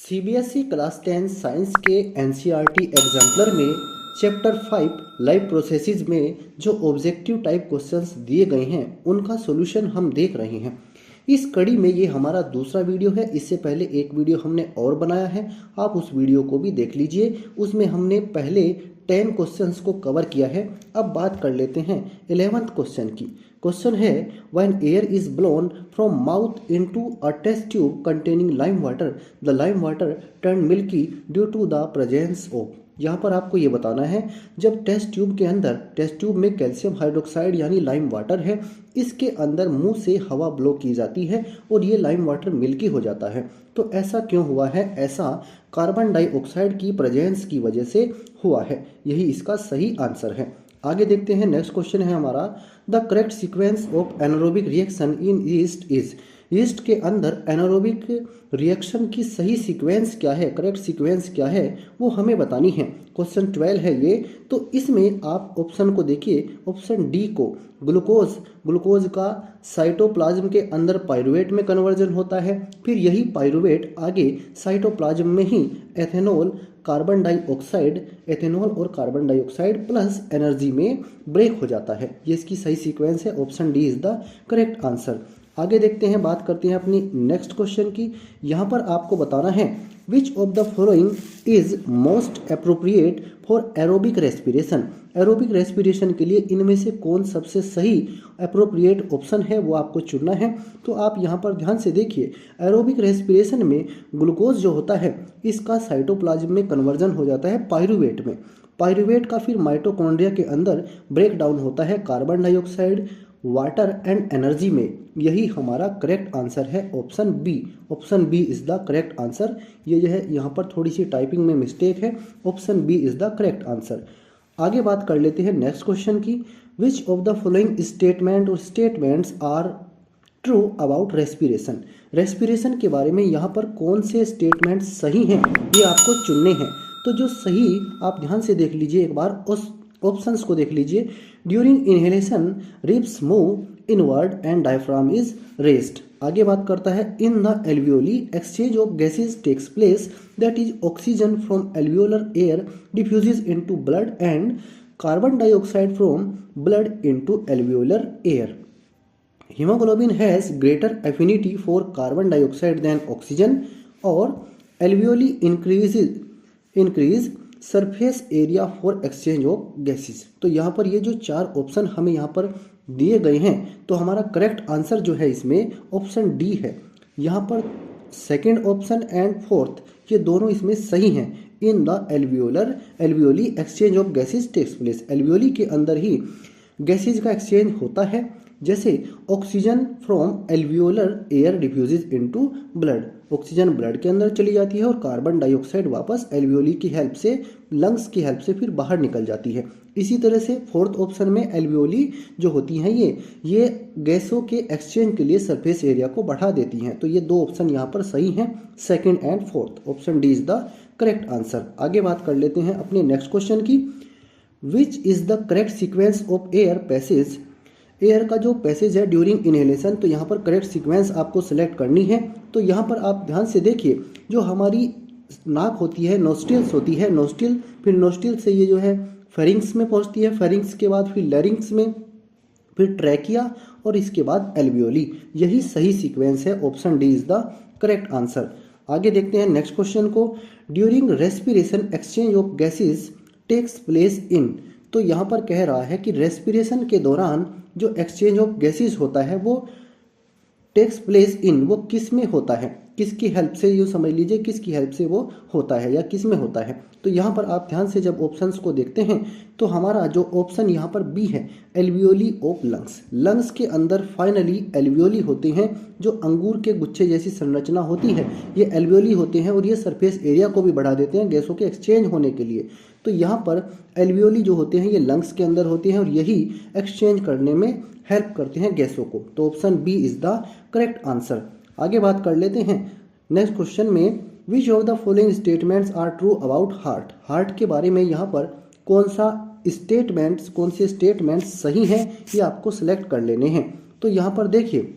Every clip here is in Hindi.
सीबीएसई क्लास 10 साइंस के एनसीईआरटी एग्जाम्पलर में चैप्टर 5 लाइव प्रोसेसेस में जो ऑब्जेक्टिव टाइप क्वेश्चंस दिए गए हैं उनका सॉल्यूशन हम देख रहे हैं। इस कड़ी में ये हमारा दूसरा वीडियो है। इससे पहले एक वीडियो हमने और बनाया है, आप उस वीडियो को भी देख लीजिए। उसमें हमने पहले 10 क्वेश्चंस को कवर किया है। अब बात कर लेते हैं 11th क्वेश्चन की। क्वेश्चन है when air is blown from mouth into a test tube containing lime water the lime water turn milky due to the presence of. यहाँ पर आपको ये बताना है जब टेस्ट ट्यूब में कैल्शियम हाइड्रोक्साइड यानी लाइम वाटर है, इसके अंदर मुंह से हवा ब्लो की जाती है और ये लाइम वाटर मिल्की हो जाता है। तो ऐसा क्यों हुआ है? ऐसा कार्बन डाइऑक्साइड की प्रेजेंस की वजह से हुआ है। यही इसका सही आंसर है। आगे देखते हैं। नेक्स्ट क्वेश्चन है हमारा the correct sequence of anaerobic reaction in yeast is. Yeast के अंदर एनारोबिक रिएक्शन की सही सीक्वेंस क्या है, करेक्ट सीक्वेंस क्या है, वो हमें बतानी है। क्वेश्चन 12 है ये। तो इसमें आप ऑप्शन को देखिए, ऑप्शन डी को ग्लूकोज का साइटोप्लाज्म के अंदर पाइरुवेट में कन्वर्जन होता है, फिर यही पाइरुवेट आगे साइटोप्लाज्म में ही एथेनॉल और कार्बन डाइऑक्साइड प्लस एनर्जी में ब्रेक हो जाता है। ये इसकी सही सीक्वेंस है। Option D is the correct answer. आगे देखते हैं, बात करते हैं अपनी नेक्स्ट क्वेश्चन की। यहाँ पर आपको बताना है विच of the following is most appropriate for aerobic respiration. Aerobic respiration के लिए इनमें से कौन सबसे सही अप्रोप्रिएट ऑप्शन है वो आपको चुनना है। तो आप यहाँ पर ध्यान से देखिए, एरोबिक रेस्पिरेशन में ग्लूकोज जो होता है इसका साइटोप्लाज्म में कन्वर्जन हो जाता है पाइरुवेट में। पाइरुवेट का फिर माइटोकॉन्ड्रिया के अंदर ब्रेक डाउन होता है carbon dioxide, water and energy में। यही हमारा करेक्ट आंसर है option B. Option B is the correct answer. ये जो है यहाँ पर थोड़ी सी टाइपिंग में मिस्टेक है। Option B is the correct answer. आगे बात कर लेते हैं नेक्स्ट क्वेश्चन की। Which of the following statement or statements are true about respiration. Respiration के बारे में यहाँ पर कौन से स्टेटमेंट सही हैं ये आपको चुनने हैं। तो जो सही, आप ध्यान से देख लीजिए, एक बार उस ऑप्शंस को देख लीजिए। During inhalation ribs move inward and diaphragm is raised. आगे बात करता है in the alveoli exchange of gases takes place, that is oxygen from alveolar air diffuses into blood and carbon dioxide from blood into alveolar air. Haemoglobin has greater affinity for carbon dioxide than oxygen और alveoli increase surface area for exchange of gases. तो यहाँ पर ये जो चार ऑप्शन हमें यहाँ पर दिए गए हैं, तो हमारा करेक्ट आंसर जो है इसमें ऑप्शन डी है। यहाँ पर सेकंड ऑप्शन एंड फोर्थ ये दोनों इसमें सही हैं। In the alveoli exchange of gases takes place. Alveoli के अंदर ही गैसेज का एक्सचेंज होता है, जैसे oxygen from alveolar air diffuses into blood, oxygen blood के अंदर चली जाती है और कार्बन डाइऑक्साइड वापस एल्वियोली की हेल्प से, लंग्स की हेल्प से फिर बाहर निकल जाती है। इसी तरह से फोर्थ ऑप्शन में एल्वियोली जो होती हैं ये गैसों के एक्सचेंज के लिए सरफेस एरिया को बढ़ा देती हैं। तो ये दो ऑप्शन यहाँ पर सही हैं, second and fourth. Option D is the correct answer. आगे बात कर लेते हैं अपने नेक्स्ट क्वेश्चन की। Which is the correct sequence of air passage. Air का जो पैसेज है ड्यूरिंग इनहेलेशन, तो यहाँ पर करेक्ट सीक्वेंस आपको सेलेक्ट करनी है। तो यहाँ पर आप ध्यान से देखिए, जो हमारी नाक होती है, नोस्ट्रिल्स होती है, फिर नोस्ट्रिल से ये जो है फेरिंग्स में पहुँचती है, फेरिंग्स के बाद फिर लैरिंग्स में, फिर ट्रैकिया और इसके बाद एल्वियोली। यही सही सीक्वेंस है। Option D is the correct answer. आगे देखते हैं नेक्स्ट क्वेश्चन को। During respiration exchange of gases takes place in. तो यहाँ पर कह रहा है कि रेस्पिरेशन के दौरान जो एक्सचेंज ऑफ गैसेज होता है वो टेक्स प्लेस इन, वो किस में होता है, किसकी हेल्प से, ये समझ लीजिए किसकी हेल्प से वो होता है या किस में होता है। तो यहाँ पर आप ध्यान से जब ऑप्शंस को देखते हैं तो हमारा जो ऑप्शन यहाँ पर बी है, एल्वियोली ऑफ लंग्स। लंग्स के अंदर फाइनली एल्वियोली होते हैं, जो अंगूर के गुच्छे जैसी संरचना होती है, ये एल्वियोली होते हैं और ये सरफेस एरिया को भी बढ़ा देते हैं गैसों के एक्सचेंज होने के लिए। तो यहाँ पर एल्वियोली जो होते हैं ये लंग्स के अंदर होते हैं और यही एक्सचेंज करने में हेल्प करते हैं गैसों को। तो option B is the correct answer. आगे बात कर लेते हैं नेक्स्ट क्वेश्चन में। Which of the following statements are true about heart. Heart के बारे में यहाँ पर कौन से स्टेटमेंट्स सही हैं ये आपको सिलेक्ट कर लेने हैं। तो यहाँ पर देखिए,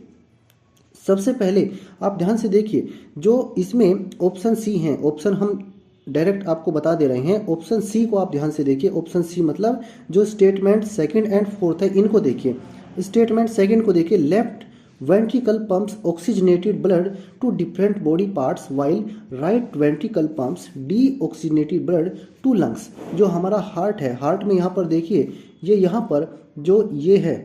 सबसे पहले आप ध्यान से देखिए, जो इसमें ऑप्शन सी है, ऑप्शन हम डायरेक्ट आपको बता दे रहे हैं। ऑप्शन सी को आप ध्यान से देखिए। ऑप्शन सी मतलब जो स्टेटमेंट सेकंड एंड फोर्थ है इनको देखिए। स्टेटमेंट सेकंड को देखिए, left ventricle pumps oxygenated blood to different body parts while right ventricle pumps deoxygenated blood to lungs. जो हमारा हार्ट है, हार्ट में यहाँ पर देखिए, ये यहाँ पर जो ये है,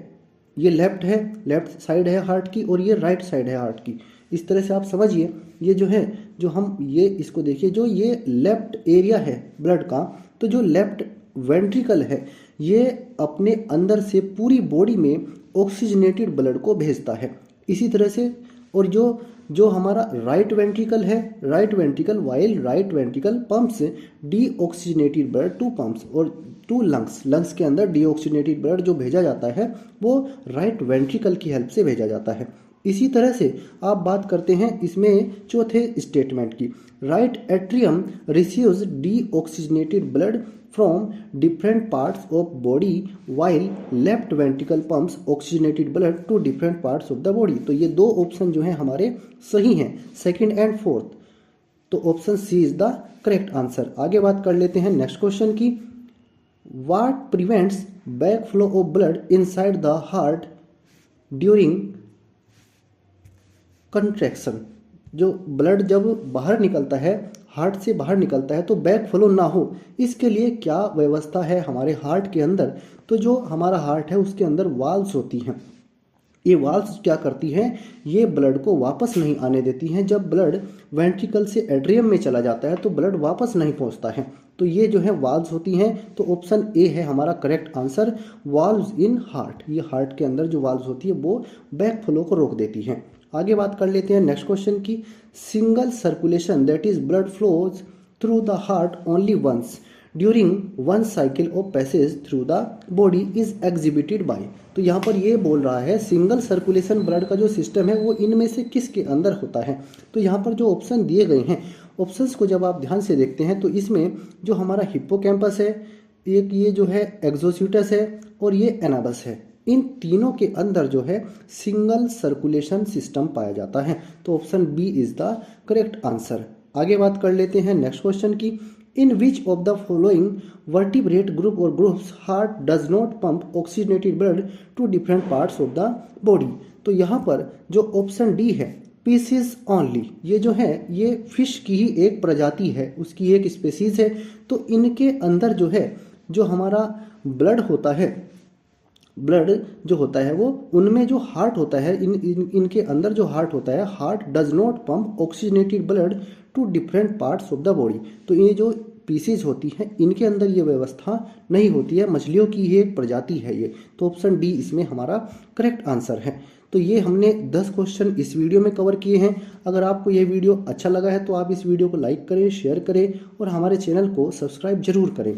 ये लेफ्ट है, लेफ्ट साइड है हार्ट की, और ये राइट साइड है हार्ट की। इस तरह से आप समझिए, ये जो है, जो हम ये इसको देखिए, जो ये लेफ्ट एरिया है ब्लड का, तो जो लेफ्ट वेंट्रिकल है ये अपने अंदर से पूरी बॉडी में ऑक्सीजनेटेड ब्लड को भेजता है। इसी तरह से, और जो जो हमारा राइट वेंट्रिकल है, right ventricle while right ventricle pumps deoxygenated blood to pumps और टू लंग्स, लंग्स के अंदर डीऑक्सीजनेटेड ब्लड जो भेजा जाता है वो राइट वेंट्रिकल की हेल्प से भेजा जाता है। इसी तरह से आप बात करते हैं इसमें चौथे स्टेटमेंट की, right atrium receives deoxygenated blood from different parts of body while left ventricle pumps oxygenated blood to different parts of the body. तो ये दो ऑप्शन जो हैं हमारे सही हैं, सेकंड एंड फोर्थ। तो option C is the correct answer. आगे बात कर लेते हैं नेक्स्ट क्वेश्चन की, what prevents back flow of blood inside the heart during contraction. जो ब्लड जब बाहर निकलता है, हार्ट से बाहर निकलता है, तो बैक फ्लो ना हो, इसके लिए क्या व्यवस्था है हमारे हार्ट के अंदर। तो जो हमारा हार्ट है उसके अंदर वाल्व्स होती हैं। ये वाल्व्स क्या करती हैं, ये ब्लड को वापस नहीं आने देती हैं। जब ब्लड वेंट्रिकल से एट्रियम में चला जाता है तो ब्लड वापस नहीं पहुंचता है। तो ये जो है वाल्व्स होती हैं। तो ऑप्शन ए है हमारा correct answer, valves in heart. ये हार्ट के अंदर जो वाल्व्स होती है वो बैक फ्लो को रोक देती हैं। आगे बात कर लेते हैं नेक्स्ट क्वेश्चन की, single circulation that is blood flows through the heart only once during one cycle of passage through the body is exhibited by. तो यहाँ पर ये बोल रहा है सिंगल सर्कुलेशन ब्लड का जो सिस्टम है वो इनमें से किसके अंदर होता है। तो यहाँ पर जो ऑप्शन दिए गए हैं, ऑप्शंस को जब आप ध्यान से देखते हैं तो इसमें जो हमारा हिप्पोकैम्पस है, एक ये जो है एक्सोसिटस है, और ये एनाबस है। इन तीनों के अंदर जो है सिंगल सर्कुलेशन सिस्टम पाया जाता है। तो option B is the correct answer. आगे बात कर लेते हैं नेक्स्ट क्वेश्चन की, in which of the following vertebrate group or groups heart does not pump oxygenated blood to different parts of the body. तो यहाँ पर जो ऑप्शन डी है, पीसेस ओनली, ये जो है ये फिश की ही एक प्रजाति है, उसकी एक स्पेसीज है। तो इनके अंदर जो है, जो हमारा ब्लड होता है, ब्लड जो होता है वो, उनमें जो हार्ट होता है, इनके अंदर जो हार्ट होता है, heart does not pump oxygenated blood to different parts of the body. तो ये जो पीसेज होती हैं इनके अंदर ये व्यवस्था नहीं होती है, मछलियों की ही एक प्रजाति है ये। तो ऑप्शन डी इसमें हमारा करेक्ट आंसर है। तो ये हमने 10 क्वेश्चन इस वीडियो में कवर किए हैं। अगर आपको ये वीडियो अच्छा लगा है तो आप इस वीडियो को लाइक करें, शेयर करें और हमारे चैनल को सब्सक्राइब जरूर करें।